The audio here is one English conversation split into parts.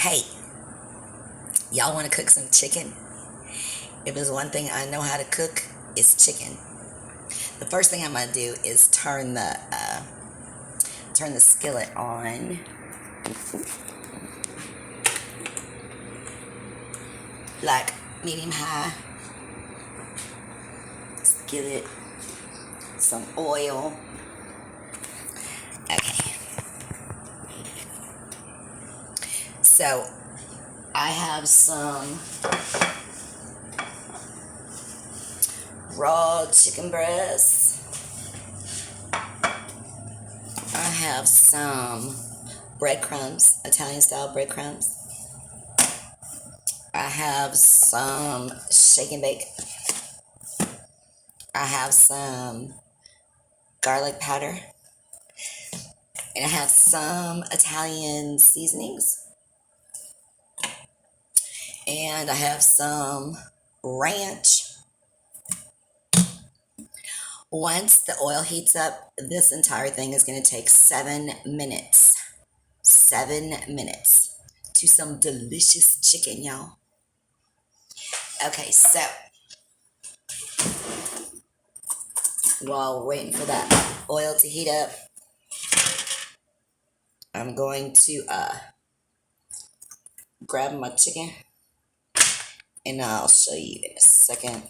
Hey, y'all want to cook some chicken? If there's one thing I know how to cook, it's chicken. The first thing I'm gonna do is turn the skillet on. Like medium high. Skillet, some oil. Okay. So I have some raw chicken breasts. I have some breadcrumbs, Italian style breadcrumbs. I have some shake and bake. I have some garlic powder. And I have some Italian seasonings. And I have some ranch. Once the oil heats up, this entire thing is going to take 7 minutes. 7 minutes to some delicious chicken, y'all. Okay, so while we're waiting for that oil to heat up, I'm going to grab my chicken and I'll show you in a second.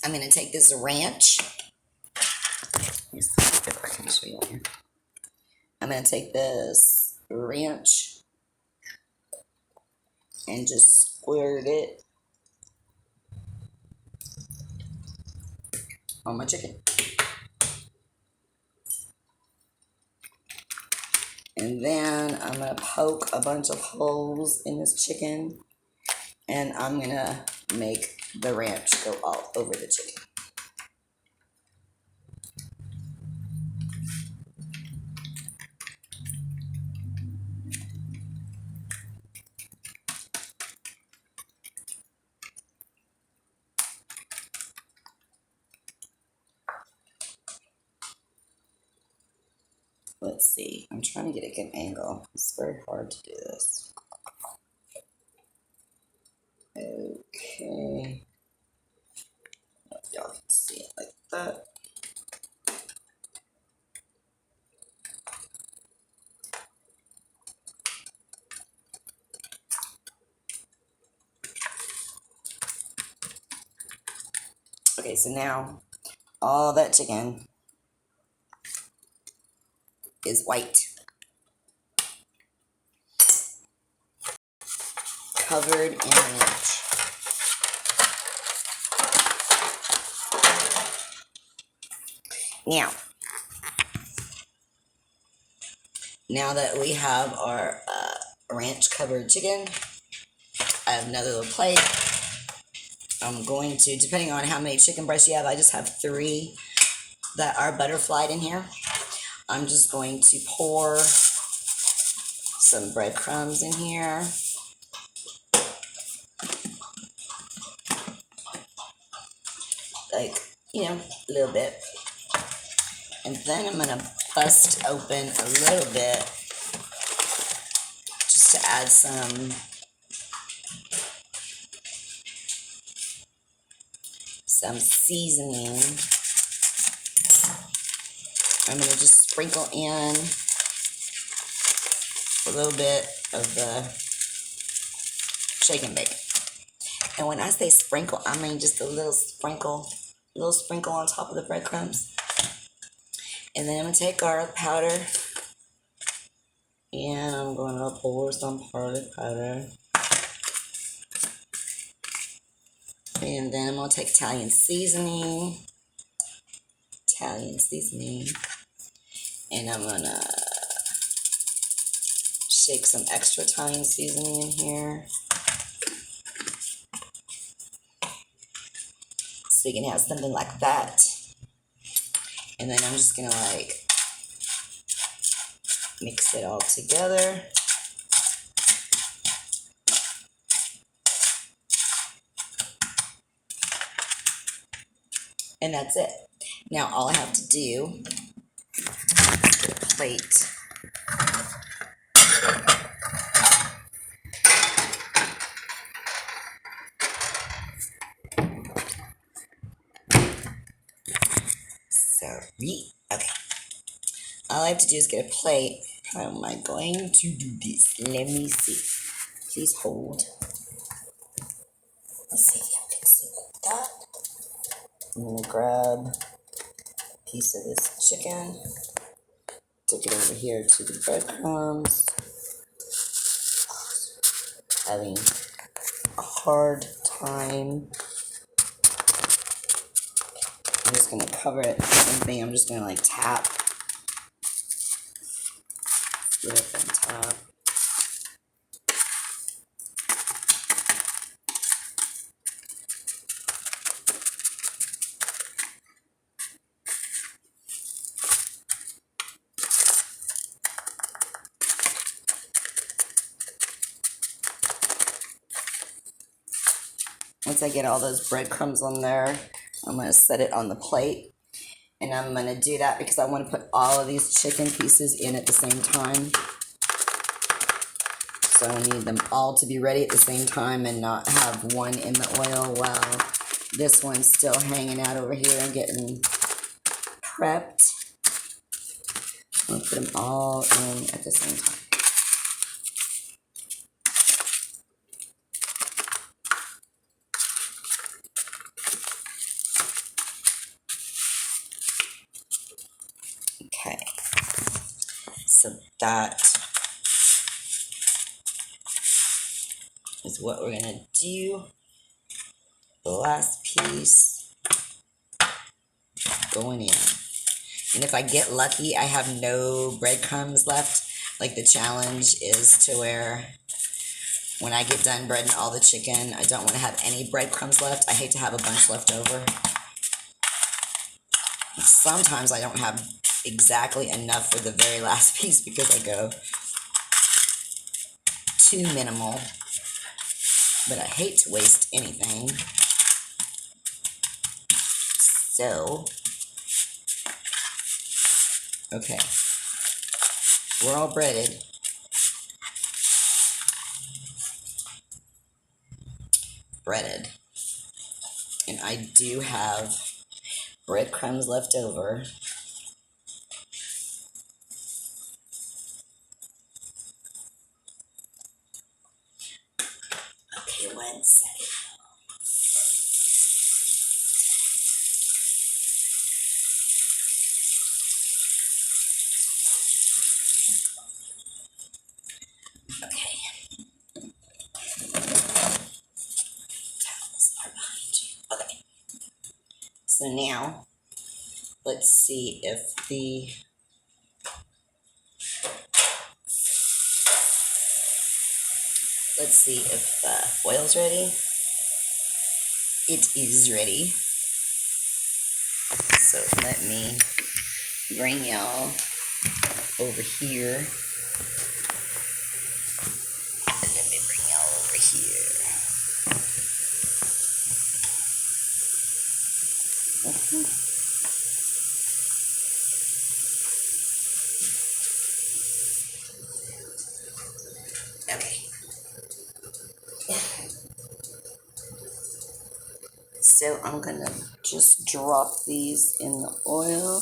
I'm going to take this ranch. Let me see if I can show you here. I'm going to take this ranch and just squirt it on my chicken. And then I'm going to poke a bunch of holes in this chicken. And I'm going to make the ranch go all over the chicken. Let's see. I'm trying to get a good angle. It's very hard to do this. Okay. Y'all can see it like that. Okay, so now all that chicken is white, covered in ranch. Now that we have our ranch covered chicken, I have another little plate. I'm going to, depending on how many chicken breasts you have, I just have 3 that are butterflied in here. I'm just going to pour some breadcrumbs in here. Like, a little bit. And then I'm going to bust open a little bit just to add some seasoning. I'm going to just sprinkle in a little bit of the shake and bake. And when I say sprinkle, I mean just a little sprinkle on top of the breadcrumbs. And then I'm going to take garlic powder. And I'm going to pour some garlic powder. And then I'm going to take Italian seasoning. And I'm going to shake some extra Italian seasoning in here. So you can have something like that. And then I'm just going to mix it all together. And that's it. Now all I have to do is get a plate. Sorry. Okay. All I have to do is get a plate. How am I going to do this? Let me see. Please hold. Let's see if I can fix it like that. I'm gonna grab a piece of this chicken. Take it over here to the breadcrumbs. Having a hard time. I'm just gonna cover it. Same thing. I'm just gonna like tap. Get up on top. Once I get all those breadcrumbs on there, I'm going to set it on the plate. And I'm going to do that because I want to put all of these chicken pieces in at the same time. So I need them all to be ready at the same time and not have one in the oil while this one's still hanging out over here and getting prepped. I'm going to put them all in at the same time. Okay, so that is what we're gonna do. The last piece going in. And if I get lucky, I have no breadcrumbs left. Like the challenge is to where when I get done breading all the chicken, I don't want to have any breadcrumbs left. I hate to have a bunch left over. Sometimes I don't have exactly enough for the very last piece because I go too minimal. But I hate to waste anything. So, okay. We're all breaded. Breaded. And I do have breadcrumbs left over. Okay, 1 second. Okay. Towels are behind you. Okay. So now, let's see if the oil's ready. It is ready. So let me bring y'all over here. And let me bring y'all over here. Okay. So I'm gonna just drop these in the oil.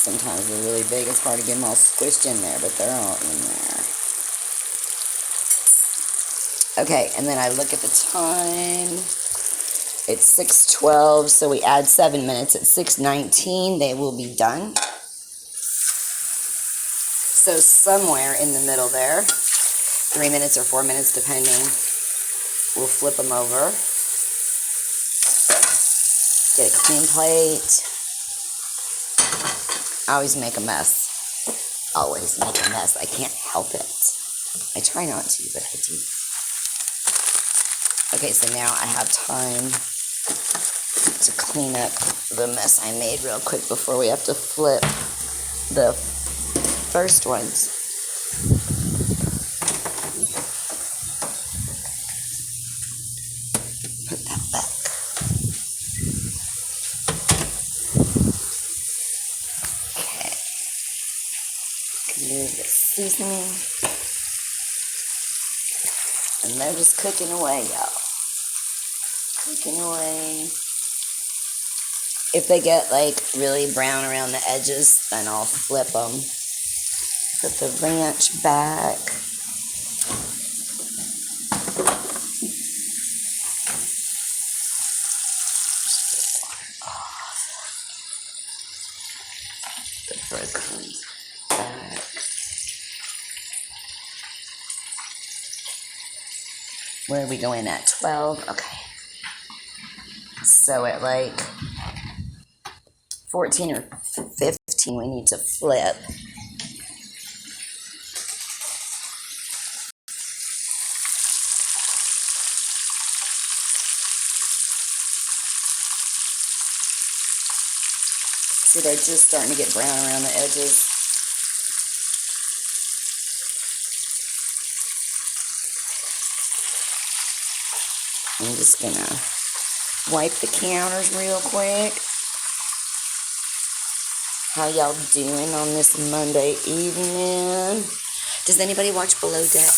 Sometimes they're really big. It's hard to get them all squished in there, but they're all in there. Okay, and then I look at the time. It's 6:12, so we add 7 minutes. At 6:19, they will be done. So somewhere in the middle there, 3 minutes or 4 minutes, depending, we'll flip them over. Get a clean plate. I always make a mess. Always make a mess. I can't help it. I try not to, but I do. Okay, so now I have time to clean up the mess I made real quick before we have to flip the first ones. Put that back. Okay. Move the seasoning. And they're just cooking away, y'all. Cooking away. If they get like really brown around the edges, then I'll flip them. Put the ranch back. The breadcrumbs back. Where are we going at? 12? Okay. So at like 14 or 15, we need to flip. See, they're just starting to get brown around the edges. I'm just gonna wipe the counters real quick. How y'all doing on this Monday evening? Does anybody watch Below Deck?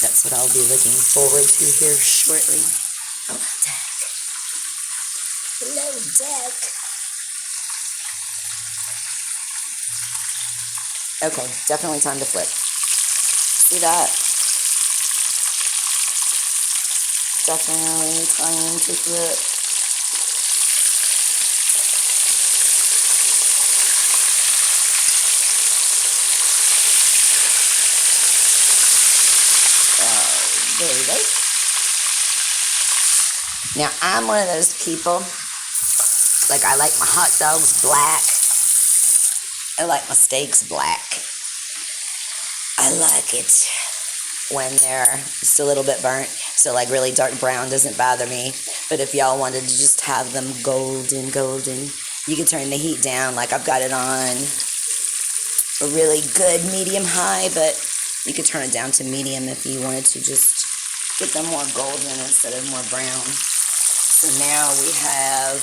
That's what I'll be looking forward to here shortly. Below Deck. Below Deck. Okay, definitely time to flip. See that? Definitely time to flip. There we go. Now, I'm one of those people, like I like my hot dogs black. I like my steaks black. I like it when they're just a little bit burnt. So like really dark brown doesn't bother me. But if y'all wanted to just have them golden, you can turn the heat down. Like I've got it on a really good medium high, but you could turn it down to medium if you wanted to just get them more golden instead of more brown. So now we have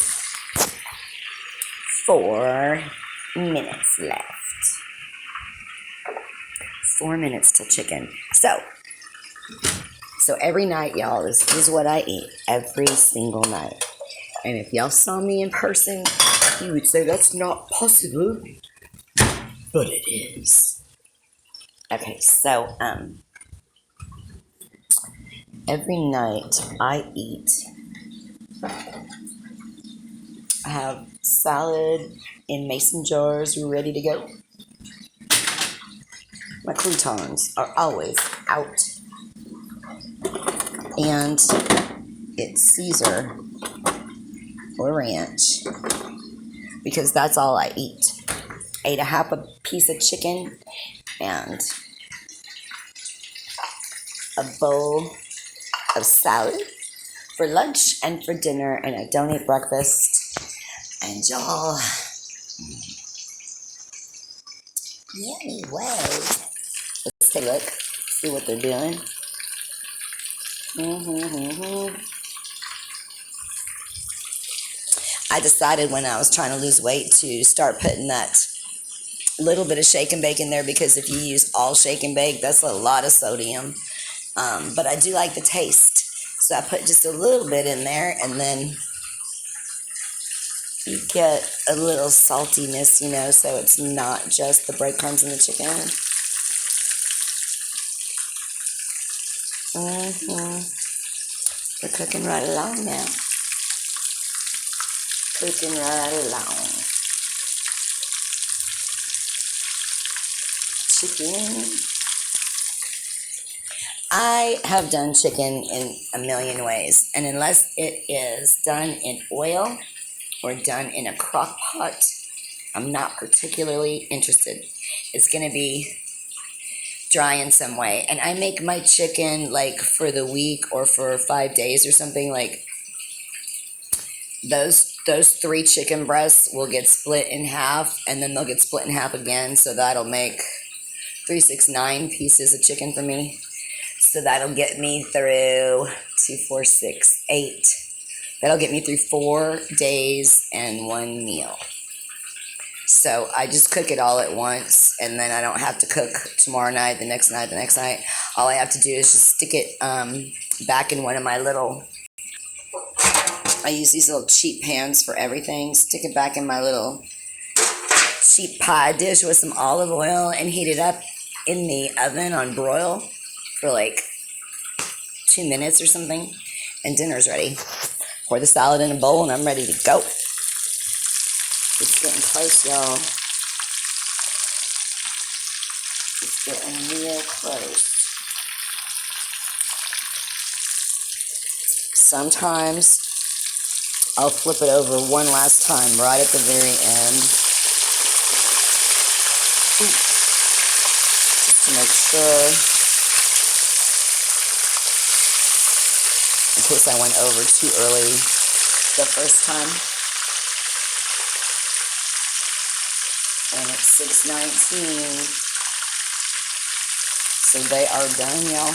4 minutes left. 4 minutes till chicken. So every night, y'all, this is what I eat every single night. And if y'all saw me in person, you would say that's not possible, but it is. Okay, so every night I eat. I have salad in mason jars ready to go. My croutons are always out. And it's Caesar or ranch because that's all I eat. I ate a half a piece of chicken and a bowl of salad for lunch and for dinner, and I don't eat breakfast. And y'all, anyway, let's take a look, see what they're doing. I decided when I was trying to lose weight to start putting that little bit of shake and bake in there, because if you use all shake and bake, that's a lot of sodium. But I do like the taste, so I put just a little bit in there, and then you get a little saltiness, so it's not just the breadcrumbs and the chicken. We're cooking right along now. Cooking right along. Chicken. I have done chicken in a million ways, and unless it is done in oil or done in a crock pot, I'm not particularly interested. It's going to be dry in some way. And I make my chicken like for the week or for 5 days or something. Like those three chicken breasts will get split in half, and then they'll get split in half again. So that'll make 369 pieces of chicken for me. So that'll get me through 2, 4, 6, 8. That'll get me through 4 days and one meal. So I just cook it all at once, and then I don't have to cook tomorrow night, the next night, the next night. All I have to do is just stick it back in one of my little, I use these little cheap pans for everything. Stick it back in my little cheap pie dish with some olive oil and heat it up in the oven on broil for like 2 minutes or something, and dinner's ready. Pour the salad in a bowl and I'm ready to go. It's getting close, y'all. It's getting real close. Sometimes I'll flip it over one last time right at the very end, just to make sure, in case I went over too early the first time. And it's 6:19, so they are done, y'all.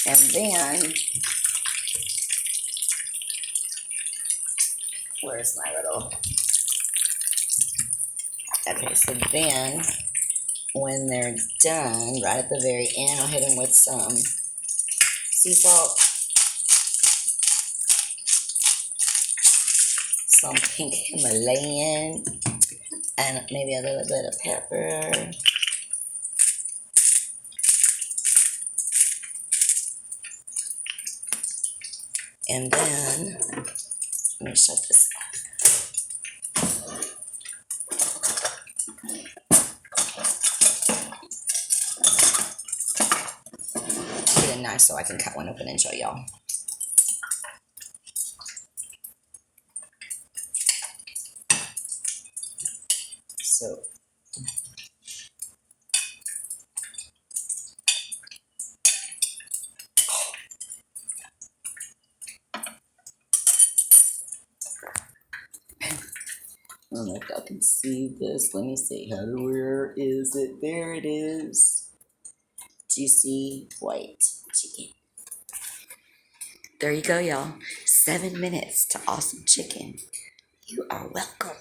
And then, where's my little, okay, so then, when they're done, right at the very end, I'll hit them with some sea salt, some pink Himalayan, and maybe a little bit of pepper. And then, let me shut this off. Get a knife so I can cut one open and show y'all. So, I don't know if y'all can see this. Let me see. Where is it? There it is. Juicy white chicken. There you go, y'all. 7 minutes to awesome chicken. You are welcome.